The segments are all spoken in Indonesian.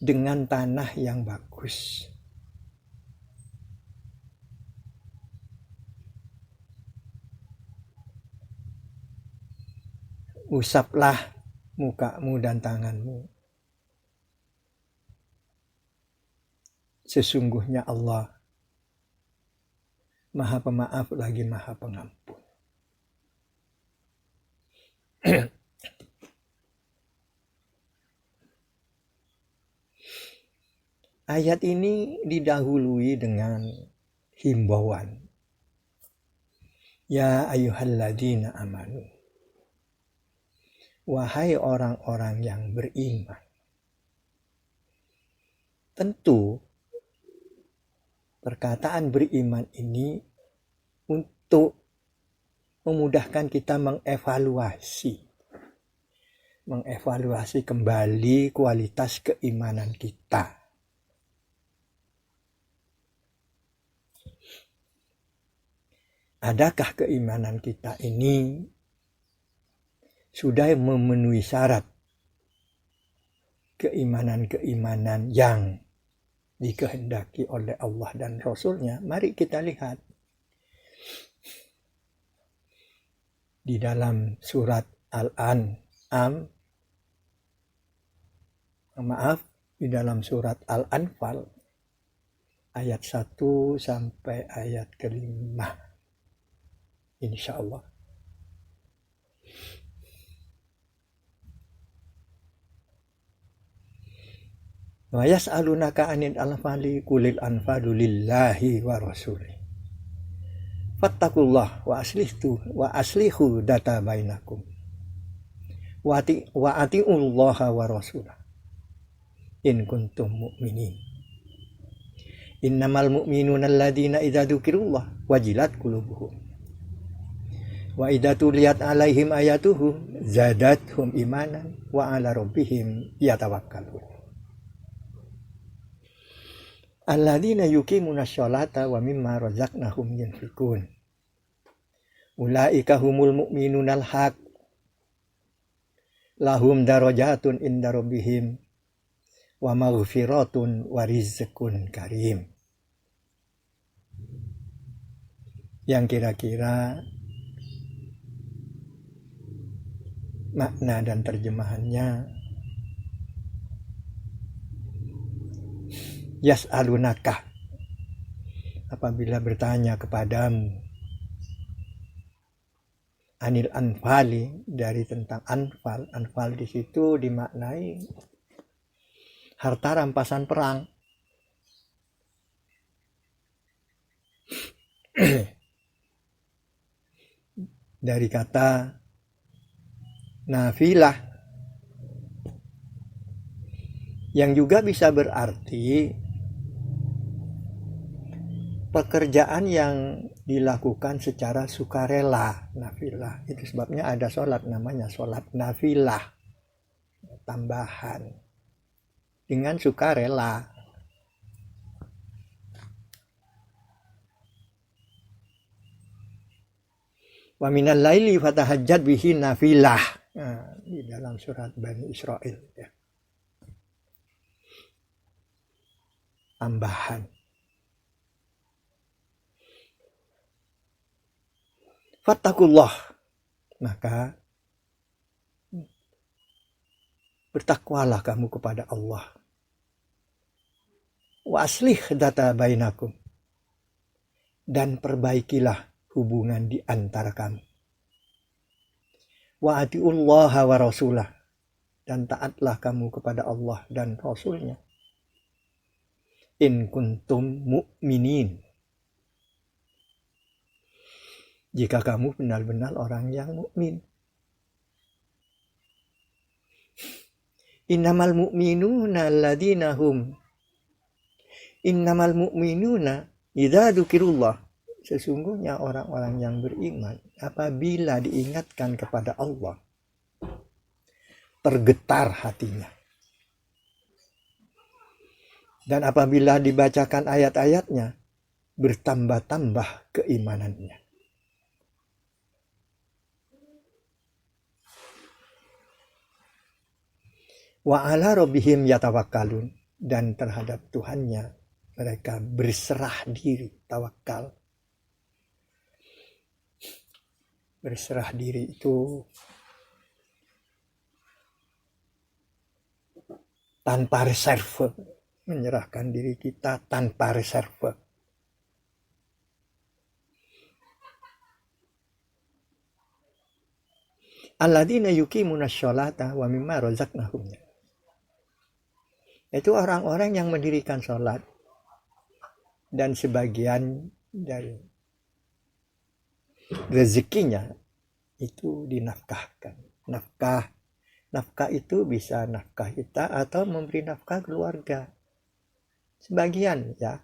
dengan tanah yang bagus. Usaplah mukamu dan tanganmu. Sesungguhnya Allah Maha Pemaaf lagi Maha Pengampun. Ayat ini didahului dengan himbauan. Ya ayyuhalladzina amanu. Wahai orang-orang yang beriman. Tentu perkataan beriman ini untuk memudahkan kita mengevaluasi kembali kualitas keimanan kita. Adakah keimanan kita ini sudah memenuhi syarat keimanan-keimanan yang dikehendaki oleh Allah dan Rasul-Nya? Mari kita lihat. Di dalam surat di dalam surat Al-Anfal ayat 1 sampai ayat ke-5. Insyaallah. Wa yas'alunaka 'anil anfali qulil anfalu lillahi wa rasulih. Fattakullah wa aslihu data bainakum. Wa atiullaha wa rasulah. In kuntum mu'minin. Innamal mu'minuna alladzina idza dzukirullah wajilat qulubuhum. Wa idza tuliyat 'alaihim ayatuhu zadathum imanan wa 'ala rabbihim yatawakkalun. Alladzina yuqimuna sholata wa mimma razaqnahum yunfikun. Ulaika humul mu'minunal haq. Lahum darajatun inda rabbihim wa maghfiratun wa rizqun karim. Yang kira-kira makna dan terjemahannya, yas'alunaka, apabila bertanya kepadamu, anil anfali, dari tentang anfal. Anfal di situ dimaknai harta rampasan perang. Dari kata nafilah, yang juga bisa berarti pekerjaan yang dilakukan secara sukarela. Nafilah itu sebabnya ada sholat namanya sholat nafilah, tambahan dengan sukarela. Wa minal laili fatahajjad bihi nafilah. Di dalam surat Bani Israil, ya. Tambahan. Fattakullah, maka bertakwalah kamu kepada Allah. Wa aslih data bainakum, dan perbaikilah hubungan di antara kamu. Wa atiullaha wa rasulah, dan taatlah kamu kepada Allah dan Rasul-Nya. In kuntum mu'minin, jika kamu benar-benar orang yang mukmin. Innamal mu'minuna idza dzukirullah. Sesungguhnya orang-orang yang beriman apabila diingatkan kepada Allah, tergetar hatinya. Dan apabila dibacakan ayat-ayatnya, bertambah-tambah keimanannya. Wa ala rabbihim yatawakkalun, dan terhadap Tuhannya mereka berserah diri, tawakal. Berserah diri itu tanpa reserve, menyerahkan diri kita tanpa reserve. Alladzina yuqimuna sholata wa mimma razaqnahum. Itu orang-orang yang mendirikan sholat dan sebagian dari rezekinya itu dinafkahkan. Nafkah itu bisa nafkah kita atau memberi nafkah keluarga. Sebagian ya,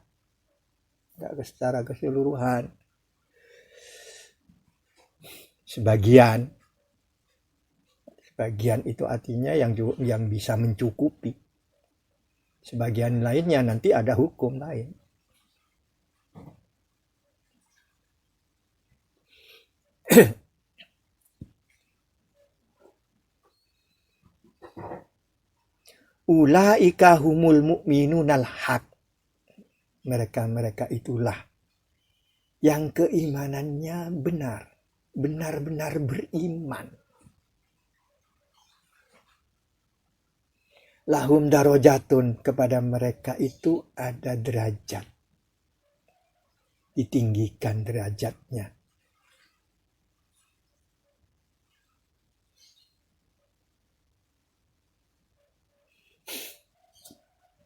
tidak secara keseluruhan. Sebagian itu artinya yang bisa mencukupi. Sebagian lainnya nanti ada hukum lain. Ulaika humul mu'minunal haq. Mereka itulah yang keimanannya benar-benar beriman. Lahum darajatun, kepada mereka itu ada derajat. Ditinggikan derajatnya.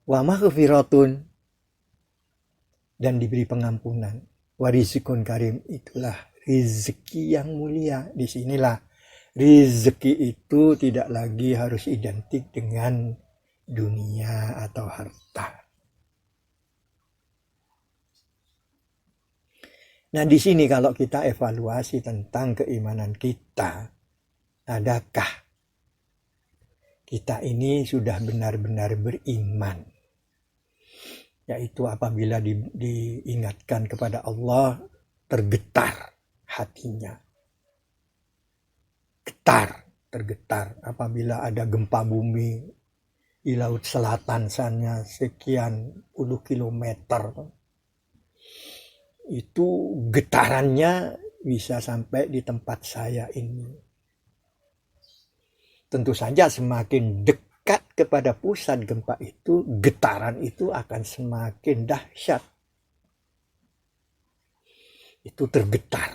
Wa maghfiratun, dan diberi pengampunan. Wa rizqun karim, itulah rezeki yang mulia. Disinilah rezeki itu tidak lagi harus identik dengan dunia atau harta. Nah, di sini kalau kita evaluasi tentang keimanan kita, adakah kita ini sudah benar-benar beriman? Yaitu apabila diingatkan kepada Allah, tergetar hatinya. Tergetar apabila ada gempa bumi di laut selatan sana sekian puluh kilometer. Itu getarannya bisa sampai di tempat saya ini. Tentu saja semakin dekat kepada pusat gempa itu, getaran itu akan semakin dahsyat. Itu tergetar.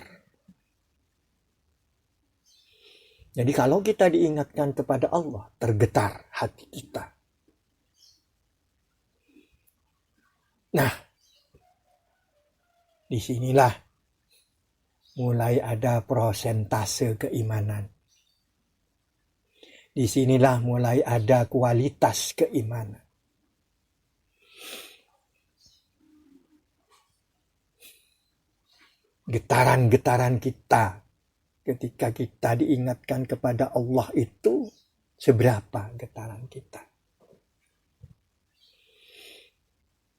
Jadi kalau kita diingatkan kepada Allah, tergetar hati kita. Nah, disinilah mulai ada prosentase keimanan. Disinilah mulai ada kualitas keimanan. Getaran-getaran kita ketika kita diingatkan kepada Allah itu seberapa getaran kita?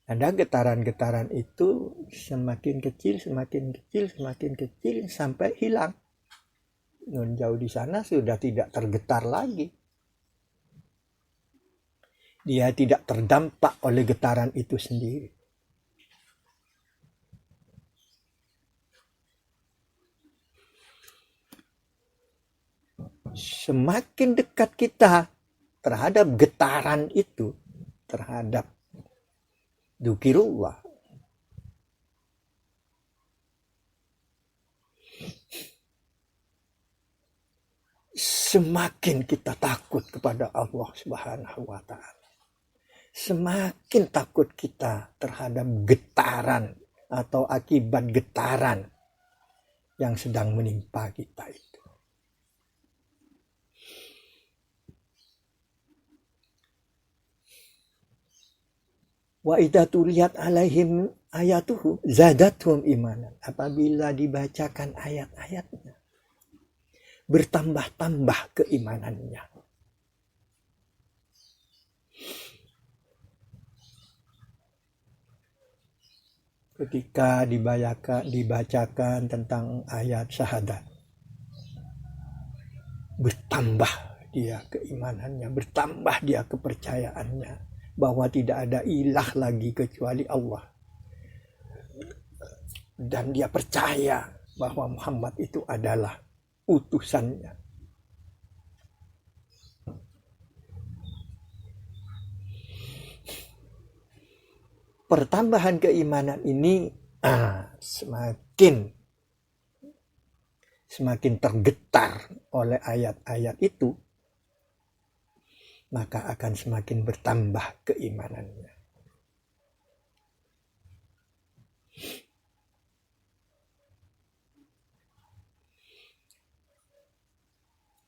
Ada getaran-getaran itu semakin kecil sampai hilang. Nun jauh di sana sudah tidak tergetar lagi. Dia tidak terdampak oleh getaran itu sendiri. Semakin dekat kita terhadap getaran itu, terhadap dzikirullah, semakin kita takut kepada Allah Subhanahu wa Ta'ala. Semakin takut kita terhadap getaran atau akibat getaran yang sedang menimpa kita itu. Wa idza tuliyat alaihim ayatuhu zadatuhum imanan. Apabila dibacakan ayat-ayatnya, bertambah-tambah keimanannya. Ketika dibacakan tentang ayat syahadat, bertambah dia keimanannya, bertambah dia kepercayaannya, bahwa tidak ada ilah lagi kecuali Allah. Dan dia percaya bahwa Muhammad itu adalah utusannya. Pertambahan keimanan ini semakin tergetar oleh ayat-ayat itu, maka akan semakin bertambah keimanannya.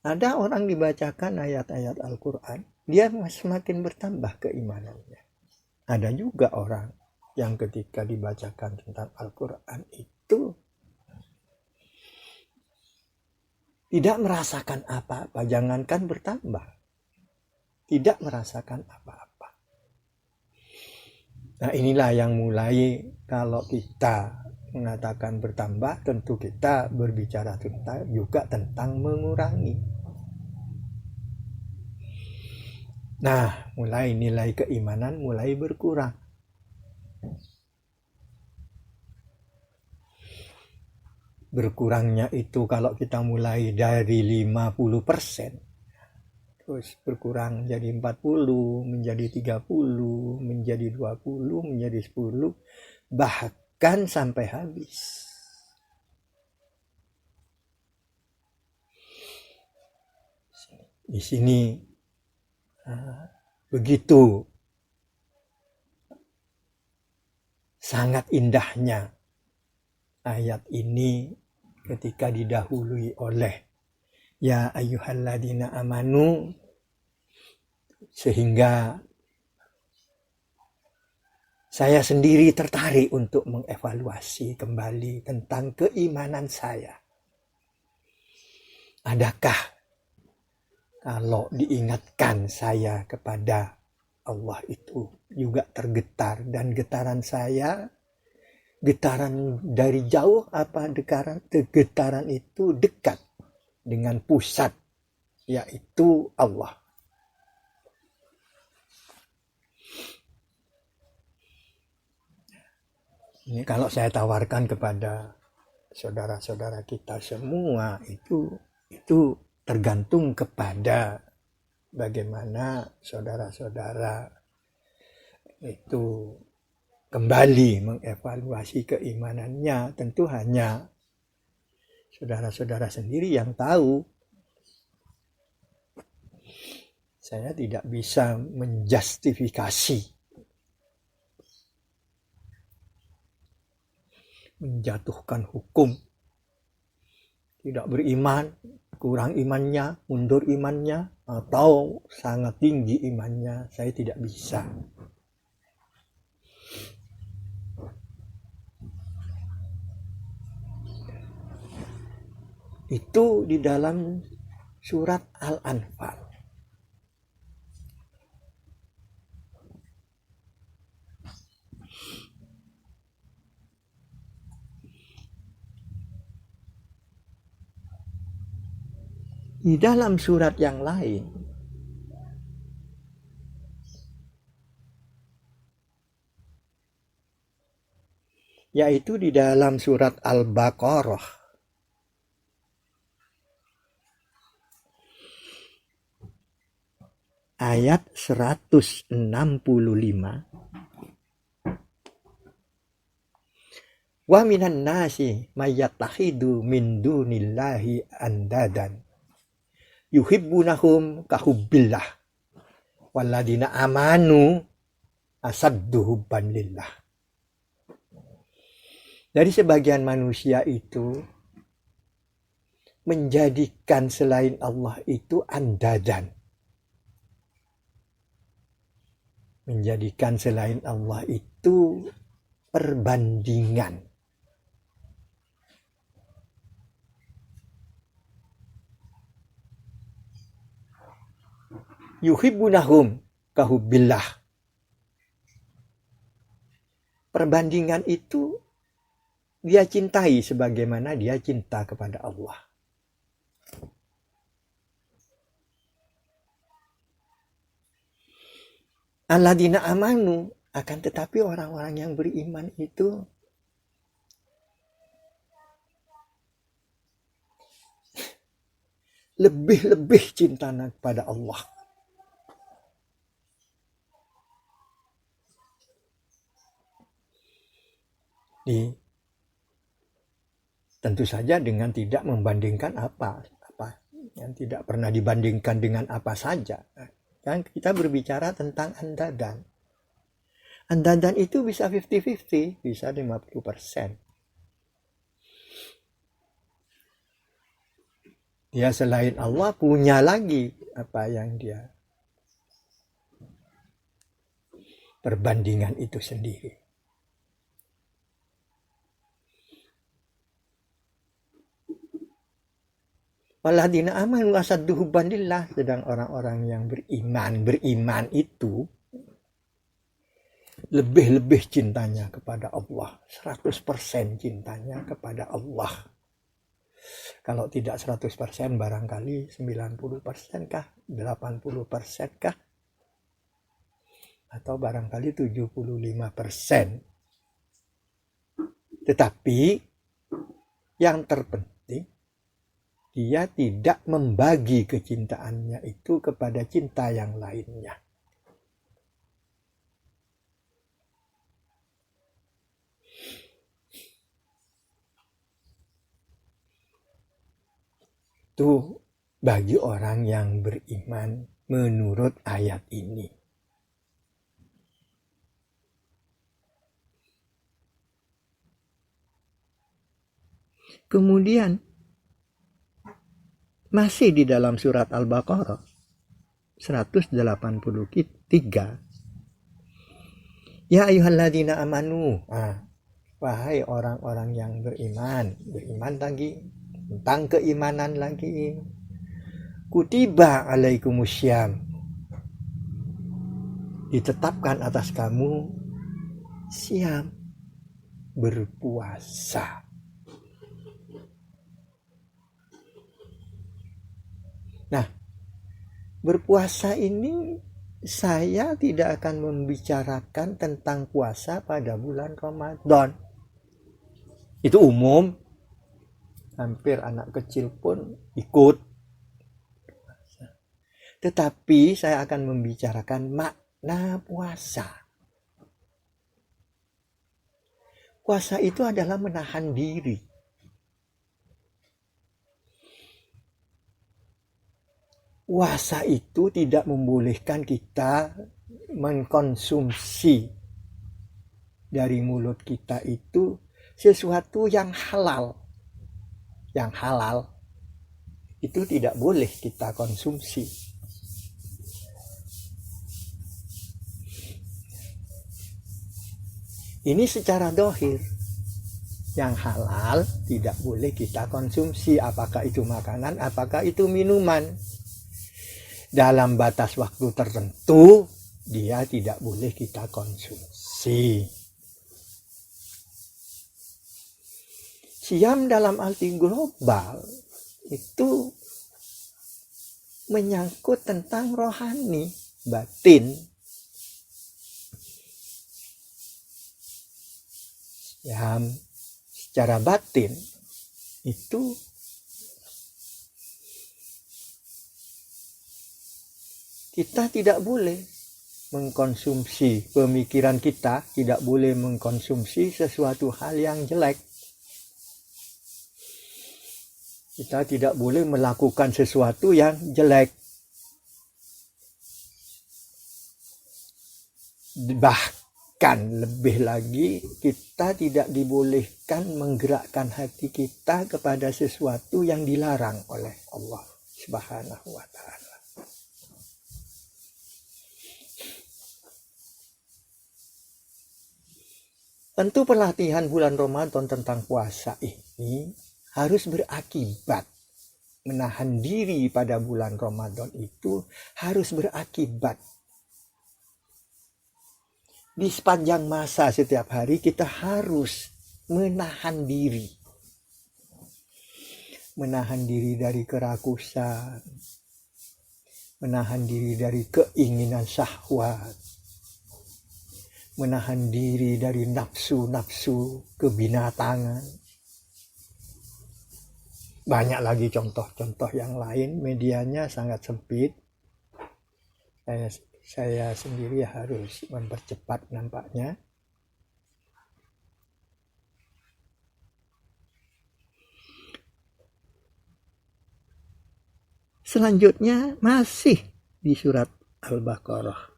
Ada orang dibacakan ayat-ayat Al-Quran, dia semakin bertambah keimanannya. Ada juga orang yang ketika dibacakan tentang Al-Quran itu tidak merasakan apa-apa, jangankan bertambah. Tidak merasakan apa-apa. Nah, inilah yang mulai kalau kita mengatakan bertambah, tentu kita berbicara juga tentang mengurangi. Nah, mulai nilai keimanan mulai berkurang. Berkurangnya itu kalau kita mulai dari 50%, terus berkurang menjadi 40, menjadi 30, menjadi 20, menjadi 10, bahkan sampai habis. Di sini begitu sangat indahnya ayat ini ketika didahului oleh ya ayyuhalladzina amanu, sehingga saya sendiri tertarik untuk mengevaluasi kembali tentang keimanan saya. Adakah kalau diingatkan saya kepada Allah itu juga tergetar, dan getaran saya, getaran dari jauh apa getaran itu dekat dengan pusat, yaitu Allah. Ini kalau saya tawarkan kepada saudara-saudara kita semua, itu tergantung kepada bagaimana saudara-saudara itu kembali mengevaluasi keimanannya. Tentu hanya saudara-saudara sendiri yang tahu. Saya tidak bisa menjustifikasi, menjatuhkan hukum tidak beriman, kurang imannya, mundur imannya, atau sangat tinggi imannya. Saya tidak bisa. Itu di dalam surat Al-Anfal. Di dalam surat yang lain, yaitu di dalam surat Al-Baqarah ayat 165, wa minan nasi mayyattakhidu min dunillahi andadan yuhibbunahum kahubbillah walladina amanu asaddu hubban lillah. Dari sebagian manusia itu menjadikan selain Allah itu andadan, menjadikan selain Allah itu perbandingan. Yuhibbunahum kahubbillah. Perbandingan itu dia cintai sebagaimana dia cinta kepada Allah. Alladzina amanu, akan tetapi orang-orang yang beriman itu lebih-lebih cintanya kepada Allah. Tentu saja dengan tidak membandingkan apa yang tidak pernah dibandingkan dengan apa saja. Kan kita berbicara tentang andadan. Andadan itu bisa 50-50, bisa 50%. Dia selain Allah punya lagi apa yang dia perbandingan itu sendiri. Waladina amanu asaddu hubban lillah, sedang orang-orang yang beriman itu lebih-lebih cintanya kepada Allah, 100% cintanya kepada Allah. Kalau tidak 100% barangkali 90% kah, 80% kah, atau barangkali 75%. Tetapi yang terpenting, dia tidak membagi kecintaannya itu kepada cinta yang lainnya. Itu bagi orang yang beriman menurut ayat ini. Kemudian masih di dalam surat Al-Baqarah 183. Ya ayyuhalladzina amanu. Wahai orang-orang yang beriman lagi tentang keimanan lagi. Kutiba alaikumussyam. Ditetapkan atas kamu syam, berpuasa. Nah, berpuasa ini saya tidak akan membicarakan tentang puasa pada bulan Ramadan. Itu umum. Hampir anak kecil pun ikut. Tetapi saya akan membicarakan makna puasa. Puasa itu adalah menahan diri. Puasa itu tidak membolehkan kita mengkonsumsi dari mulut kita itu sesuatu yang halal. Yang halal itu tidak boleh kita konsumsi. Ini secara dohir. Yang halal tidak boleh kita konsumsi. Apakah itu makanan, apakah itu minuman. Dalam batas waktu tertentu, dia tidak boleh kita konsumsi. Siam dalam arti global itu menyangkut tentang rohani, batin. Siam secara batin itu kita tidak boleh mengkonsumsi pemikiran kita, tidak boleh mengkonsumsi sesuatu hal yang jelek. Kita tidak boleh melakukan sesuatu yang jelek. Bahkan lebih lagi, kita tidak dibolehkan menggerakkan hati kita kepada sesuatu yang dilarang oleh Allah Subhanahu wa Ta'ala. Tentu pelatihan bulan Ramadan tentang puasa ini harus berakibat. Menahan diri pada bulan Ramadan itu harus berakibat. Di sepanjang masa setiap hari kita harus menahan diri. Menahan diri dari kerakusan. Menahan diri dari keinginan syahwat. menahan diri dari nafsu-nafsu kebinatangan. Banyak lagi contoh-contoh yang lain, medianya sangat sempit. Saya sendiri harus mempercepat nampaknya. Selanjutnya masih di surat Al-Baqarah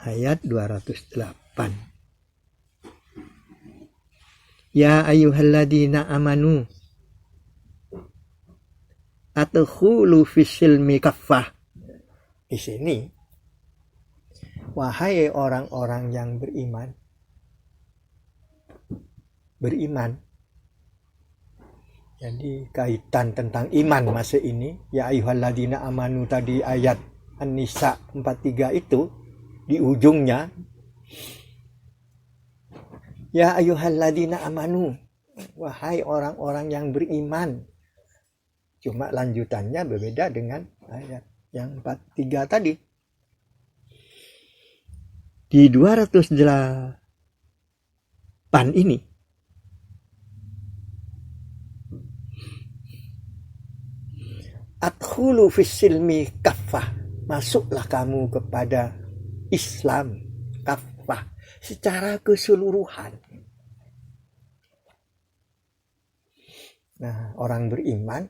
ayat 208. Ya ayyuhalladzina amanu adkhulu fis-silmi kaffah. Di sini, wahai orang-orang yang beriman. Jadi kaitan tentang iman masa ini, ya ayyuhalladzina amanu tadi ayat An-Nisa 43 itu di ujungnya, ya ayyuhalladzina amanu, wahai orang-orang yang beriman. Cuma lanjutannya berbeda dengan ayat yang 43 tadi. Di 208 ini adkhulu fis-silmi kaffah, masuklah kamu kepada Islam kaffah secara keseluruhan. Nah, orang beriman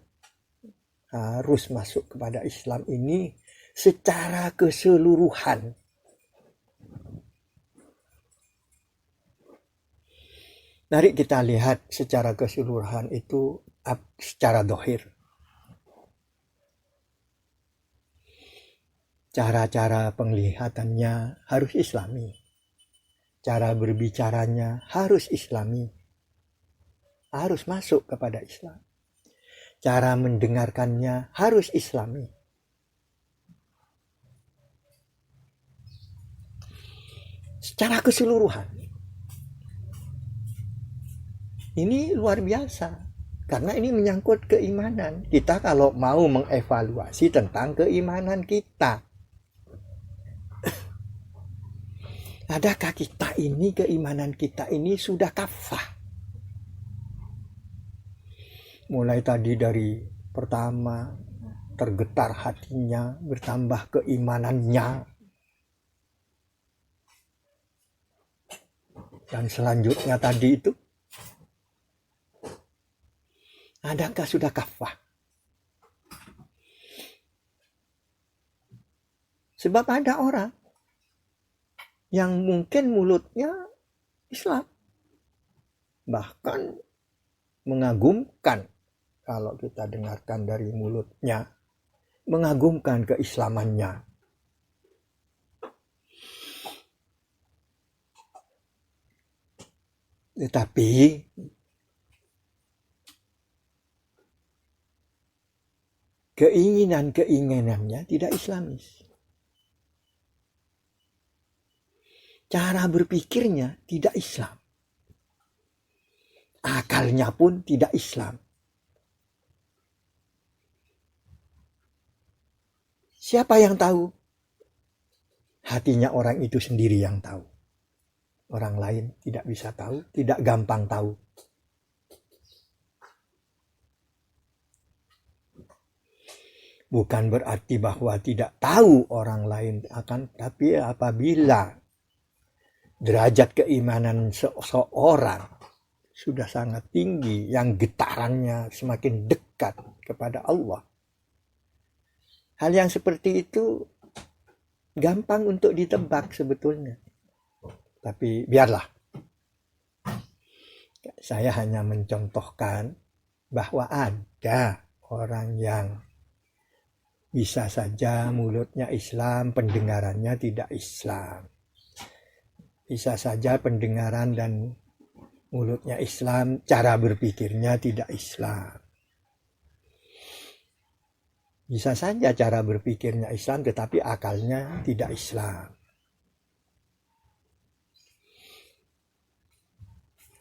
harus masuk kepada Islam ini secara keseluruhan. Mari kita lihat secara keseluruhan itu secara dohir. Cara-cara penglihatannya harus Islami. Cara berbicaranya harus Islami. Harus masuk kepada Islam. Cara mendengarkannya harus Islami. Secara keseluruhan. Ini luar biasa. Karena ini menyangkut keimanan. Kita kalau mau mengevaluasi tentang keimanan kita. Adakah kita ini, keimanan kita ini sudah kafah? Mulai tadi dari pertama, tergetar hatinya, bertambah keimanannya. Dan selanjutnya tadi itu, adakah sudah kafah? Sebab ada orang yang mungkin mulutnya Islam, bahkan mengagumkan, kalau kita dengarkan dari mulutnya, mengagumkan keislamannya. Tetapi keinginannya tidak Islamis. Cara berpikirnya tidak Islam. Akalnya pun tidak Islam. Siapa yang tahu? Hatinya orang itu sendiri yang tahu. Orang lain tidak bisa tahu, tidak gampang tahu. Bukan berarti bahwa tidak tahu orang lain akan, tapi apabila derajat keimanan seseorang sudah sangat tinggi, yang getarannya semakin dekat kepada Allah, hal yang seperti itu gampang untuk ditebak sebetulnya. Tapi biarlah. Saya hanya mencontohkan bahwa ada orang yang bisa saja mulutnya Islam, pendengarannya tidak Islam. Bisa saja pendengaran dan mulutnya Islam, cara berpikirnya tidak Islam. Bisa saja cara berpikirnya Islam, tetapi akalnya tidak Islam.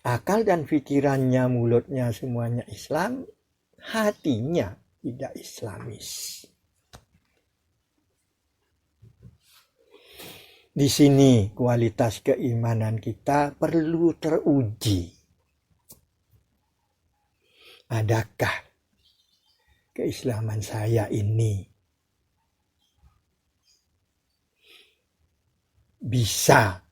Akal dan pikirannya, mulutnya semuanya Islam, hatinya tidak Islamis. Di sini kualitas keimanan kita perlu teruji. Adakah keislaman saya ini bisa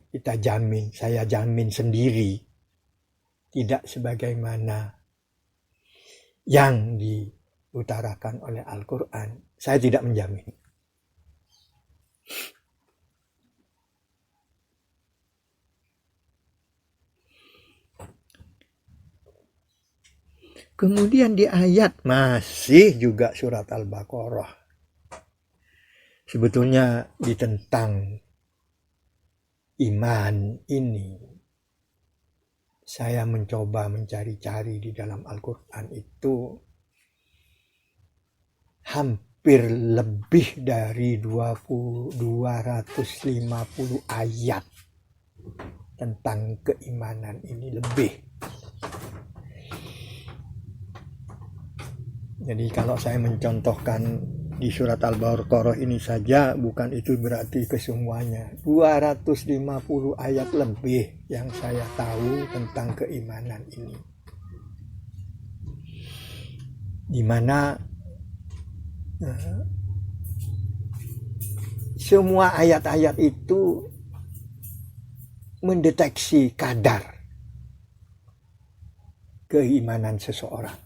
kita jamin, saya jamin sendiri, tidak sebagaimana yang diutarakan oleh Al-Quran. Saya tidak menjamin. Kemudian di ayat masih juga surat Al-Baqarah, sebetulnya ditentang iman ini. Saya mencoba mencari-cari di dalam Al-Quran itu hampir lebih dari 250 ayat tentang keimanan ini, lebih. Jadi kalau saya mencontohkan di surat Al-Baqarah ini saja, bukan itu berarti kesemuanya. 250 ayat lebih yang saya tahu tentang keimanan ini. Di mana semua ayat-ayat itu mendeteksi kadar keimanan seseorang.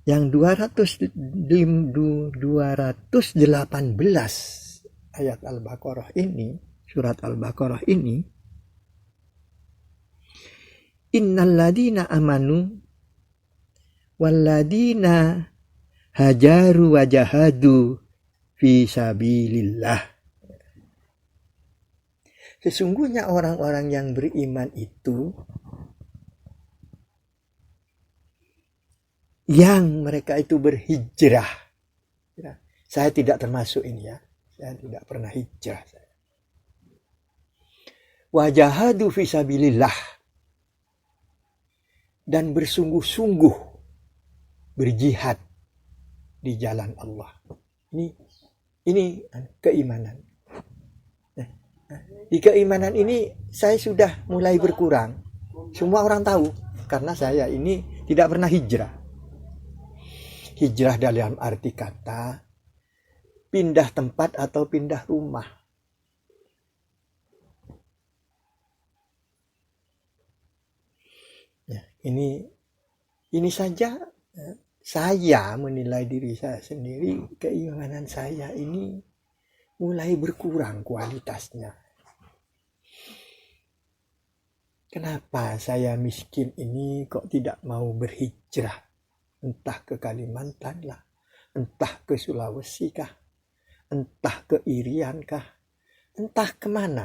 Yang 218 ayat Al-Baqarah ini, surat Al-Baqarah ini, innalladzina amanu walladzina hajaru wajahadu fi sabilillah. Sesungguhnya orang-orang yang beriman itu yang mereka itu berhijrah. Saya tidak termasuk ini ya. Saya tidak pernah hijrah. Wajahadu fisabilillah. Dan bersungguh-sungguh berjihad di jalan Allah. Ini keimanan. Di keimanan ini saya sudah mulai berkurang. Semua orang tahu karena saya ini tidak pernah hijrah. Hijrah dalam arti kata pindah tempat atau pindah rumah. Ya, ini saja saya menilai diri saya sendiri, keimanan saya ini mulai berkurang kualitasnya. Kenapa saya miskin ini kok tidak mau berhijrah? Entah ke Kalimantan lah, entah ke Sulawesi kah, entah ke Irian kah, entah kemana.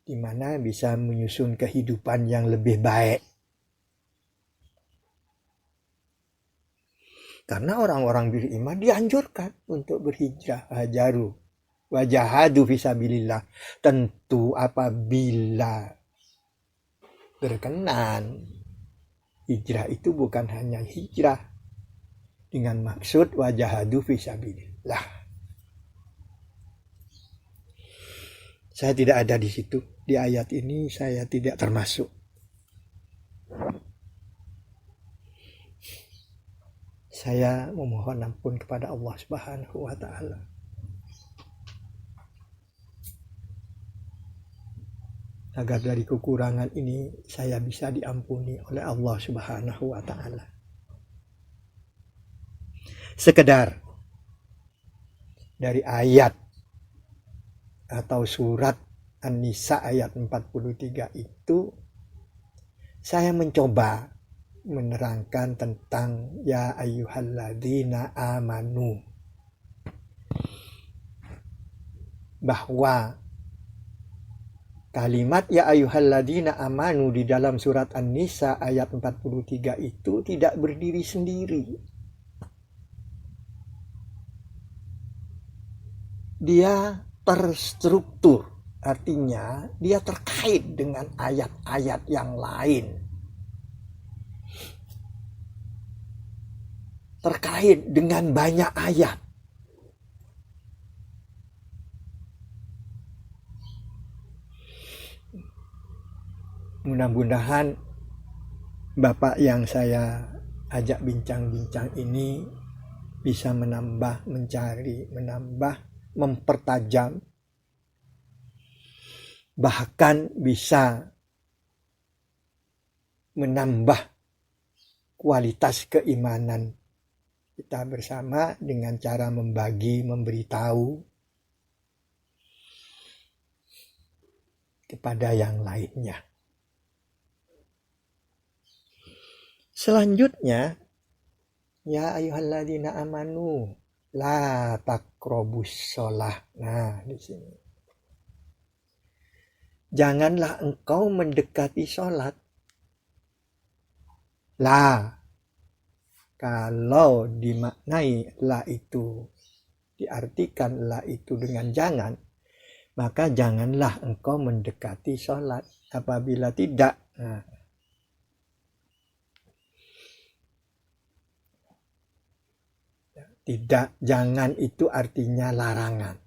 Di mana bisa menyusun kehidupan yang lebih baik. Karena orang-orang beriman dianjurkan untuk berhijrah, hajaru, wajahadu fisabilillah. Tentu apabila berkenan. Hijrah itu bukan hanya hijrah dengan maksud wajahadu fisabilillah. Saya tidak ada di situ. Di ayat ini saya tidak termasuk. Saya memohon ampun kepada Allah Subhanahu wa taala. Agar dari kekurangan ini saya bisa diampuni oleh Allah Subhanahu wa ta'ala. Sekedar dari ayat atau surat An-Nisa ayat 43 itu saya mencoba menerangkan tentang ya ayyuhalladzina amanu, bahwa kalimat ya ayyuhalladzina amanu di dalam surat An-Nisa ayat 43 itu tidak berdiri sendiri. Dia terstruktur, artinya dia terkait dengan ayat-ayat yang lain. terkait dengan banyak ayat. Mudah-mudahan Bapak yang saya ajak bincang-bincang ini bisa menambah, mencari, menambah, mempertajam, bahkan bisa menambah kualitas keimanan kita bersama dengan cara membagi, memberitahu kepada yang lainnya. Selanjutnya, ya ayyuhalladzina amanu la taqrabus shalah. Nah, di sini. Janganlah engkau mendekati sholat. La, kalau dimaknai la itu, diartikan la itu dengan jangan, maka janganlah engkau mendekati sholat. Apabila tidak, nah, tidak, jangan itu artinya larangan.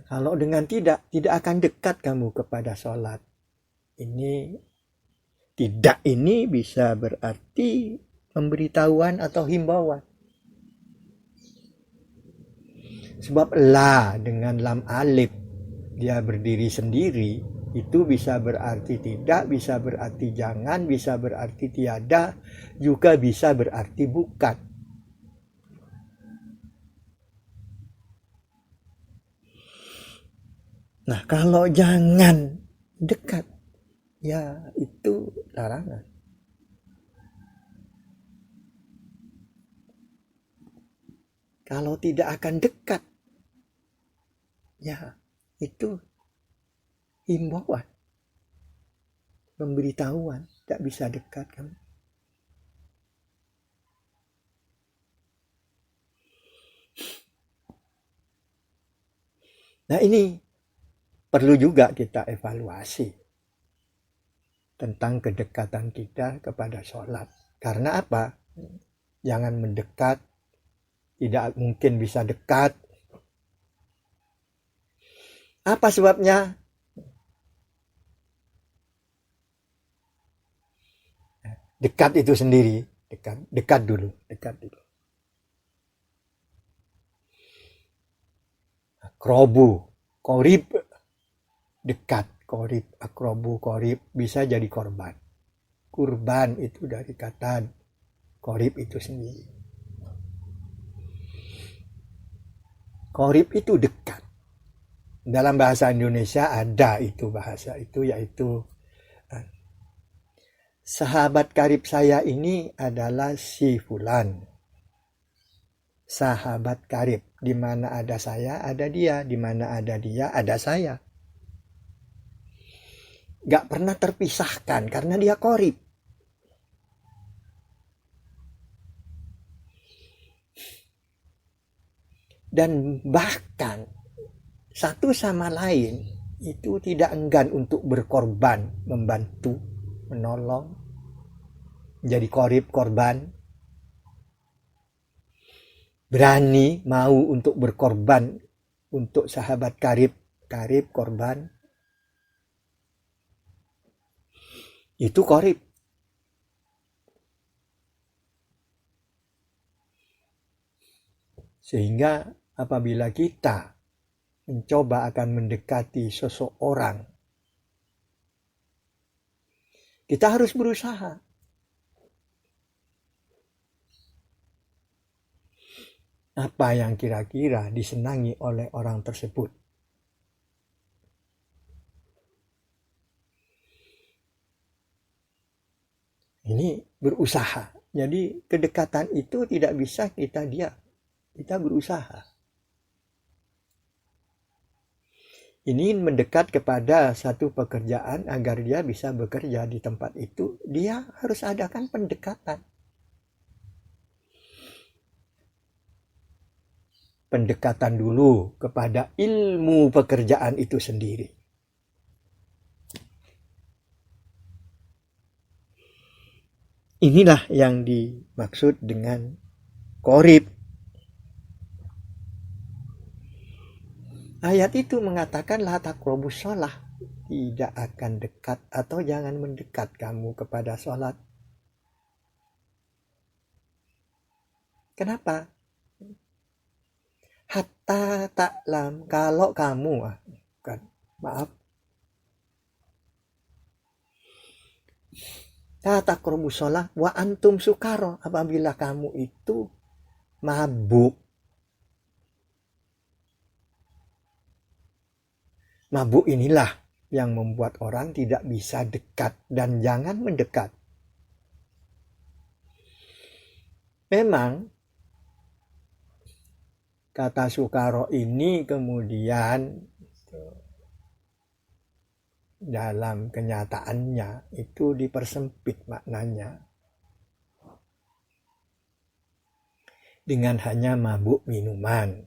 Kalau dengan tidak akan dekat kamu kepada sholat. Ini tidak, ini bisa berarti pemberitahuan atau himbauan. Sebab la dengan lam alif dia berdiri sendiri, itu bisa berarti tidak, bisa berarti jangan, bisa berarti tiada, juga bisa berarti bukan. Nah, kalau jangan dekat, ya itu larangan. Kalau tidak akan dekat, ya itu himbauan, pemberitahuan, tidak bisa dekat kan. Nah, ini perlu juga kita evaluasi tentang kedekatan kita kepada sholat. Karena apa? Jangan mendekat, tidak mungkin bisa dekat. Apa sebabnya? Dekat itu sendiri, dekat dulu. Akrobu, korib, dekat, korib, akrobu, korib, bisa jadi korban. Kurban itu dari kata korib itu sendiri. Korib itu dekat. Dalam bahasa Indonesia ada itu bahasa itu, yaitu sahabat karib saya ini adalah si fulan. Sahabat karib, di mana ada saya, ada dia, di mana ada dia, ada saya. Gak pernah terpisahkan karena dia korib. Dan bahkan satu sama lain itu tidak enggan untuk berkorban, membantu, menolong, menjadi korib, korban. Berani mau untuk berkorban untuk sahabat karib, korban. Itu korib. Sehingga apabila kita mencoba akan mendekati seseorang, kita harus berusaha. Apa yang kira-kira disenangi oleh orang tersebut. Ini berusaha. Jadi kedekatan itu tidak bisa kita diam. Kita berusaha. Ini mendekat kepada satu pekerjaan agar dia bisa bekerja di tempat itu. Dia harus adakan pendekatan. Pendekatan dulu kepada ilmu pekerjaan itu sendiri. Inilah yang dimaksud dengan qorib. Ayat itu mengatakan la taqrabus shalah, tidak akan dekat atau jangan mendekat kamu kepada sholat. Kenapa? Hatta ta'lam, kalau kamu, bukan, maaf, la taqrabus shalah wa antum sukara, apabila kamu itu mabuk. Mabuk inilah yang membuat orang tidak bisa dekat dan jangan mendekat. Memang kata sukaro ini kemudian dalam kenyataannya itu dipersempit maknanya dengan hanya mabuk minuman.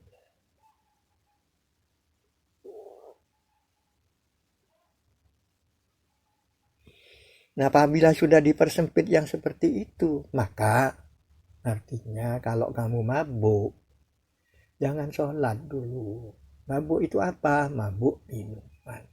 Nah, apabila sudah dipersempit yang seperti itu, maka artinya kalau kamu mabuk, jangan sholat dulu. Mabuk itu apa? Mabuk minuman.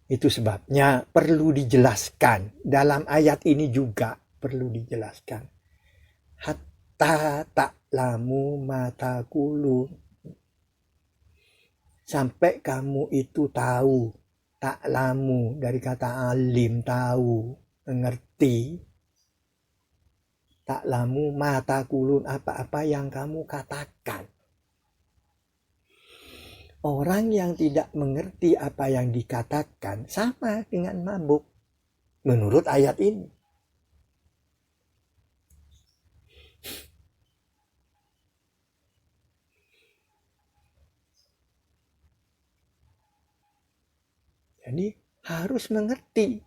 Itu sebabnya perlu dijelaskan. Dalam ayat ini juga perlu dijelaskan. Hatta ta'lamu ma taqulun. Sampai kamu itu tahu. Ta'lamu dari kata alim, tahu, mengerti. Ta'lamu ma taqulun, apa-apa yang kamu katakan. Orang yang tidak mengerti apa yang dikatakan sama dengan mabuk menurut ayat ini. Jadi harus mengerti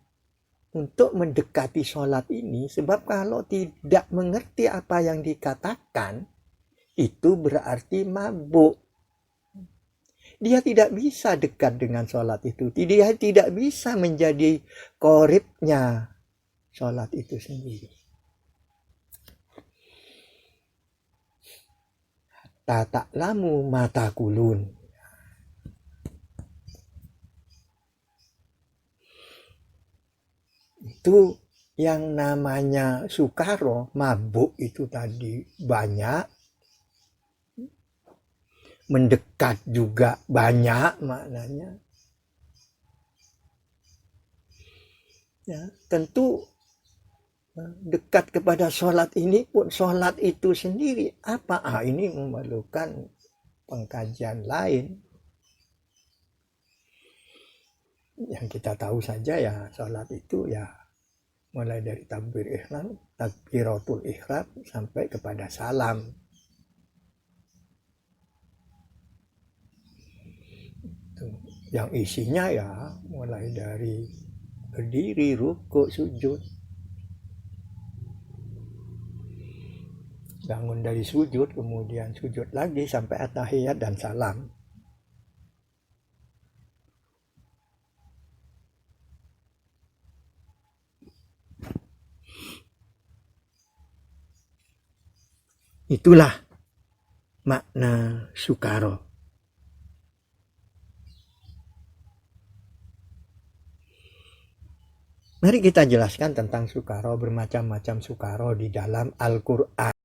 untuk mendekati sholat ini, sebab kalau tidak mengerti apa yang dikatakan itu berarti mabuk. Dia tidak bisa dekat dengan sholat itu. Dia tidak bisa menjadi qoribnya sholat itu sendiri. Ta'lamu ma taqulun. Itu yang namanya sukaro, mabuk itu tadi banyak, mendekat juga banyak maknanya. Ya, tentu dekat kepada sholat ini pun sholat itu sendiri apa? Ini memerlukan pengkajian lain. Yang kita tahu saja ya sholat itu ya mulai dari takbiratul ihram sampai kepada salam. Yang isinya ya mulai dari berdiri, rukuk, sujud. Bangun dari sujud, kemudian sujud lagi sampai at-tahiyat dan salam. Itulah makna sukaro. Mari kita jelaskan tentang sukaro, bermacam-macam sukaro di dalam Al-Quran.